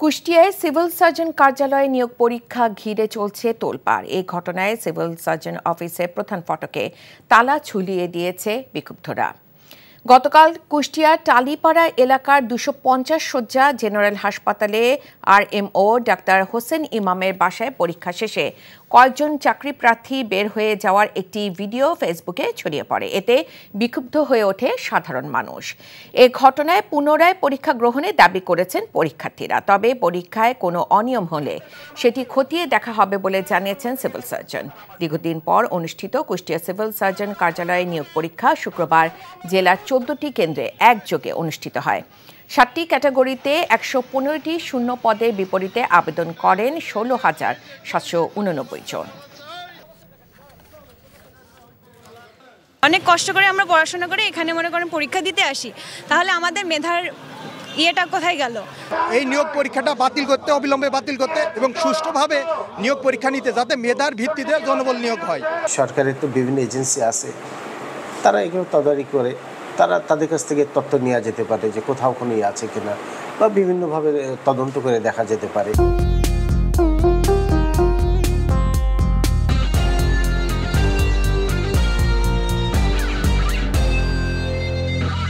কুষ্টিয়ায় civil surgeon কার্যালয়ে নিয়োগ পরীক্ষা ঘিরে চলছে তোলপাড়। এই ঘটনায় সিভিল সার্জন অফিসের প্রধান ফটকে তালা ঝুলিয়ে দিয়েছে বিক্ষুব্ধরা। গতকাল কুষ্টিয়ার টালিপাড়া এলাকার 250 শয্যা জেনারেল হাসপাতালে আরএমও ডাক্তার হোসেন ইমামের বাসায় পরীক্ষা শেষে কয়েকজন চাকরি প্রার্থী বের হয়ে যাওয়ার একটি ভিডিও ফেসবুকে ছড়িয়ে পড়ে। এতে বিক্ষুব্ধ হয়ে ওঠে সাধারণ মানুষ। এ ঘটনায় পুনরায় পরীক্ষা গ্রহণের দাবি করেছেন পরীক্ষার্থীরা। তবে পরীক্ষায় কোনো অনিয়ম হলে সেটি খতিয়ে দেখা হবে বলে জানিয়েছেন সিভিল সার্জন। দীর্ঘদিন পর অনুষ্ঠিত কুষ্টিয়া সিভিল সার্জন কার্যালয়ে নিয়োগ পরীক্ষা শুক্রবার জেলার 14টি কেন্দ্রে একযোগে অনুষ্ঠিত হয়। 7টি ক্যাটাগরিতে 115টি শূন্য পদের বিপরীতে আবেদন করেন 16,789 জন। অনেক কষ্ট করে আমরা পড়াশোনা করে এখানে মনে করেন পরীক্ষা দিতে আসি, তাহলে আমাদের মেধার ইয়েটা কোথায় গেল? এই নিয়োগ পরীক্ষাটা বাতিল করতে, অবিলম্বে বাতিল করতে এবং সুষ্ঠুভাবে নিয়োগ পরীক্ষা নিতে, যাতে মেধার ভিত্তিতে জনবল নিয়োগ হয়। সরকারের তো বিভিন্ন এজেন্সি আছে, তারা এগুলো তদারকি করে, তারা তাদের কাছ থেকে তথ্য নেওয়া যেতে পারে যে কোথাও কোনো আছে কিনা, বা বিভিন্নভাবে তদন্ত করে দেখা যেতে পারে।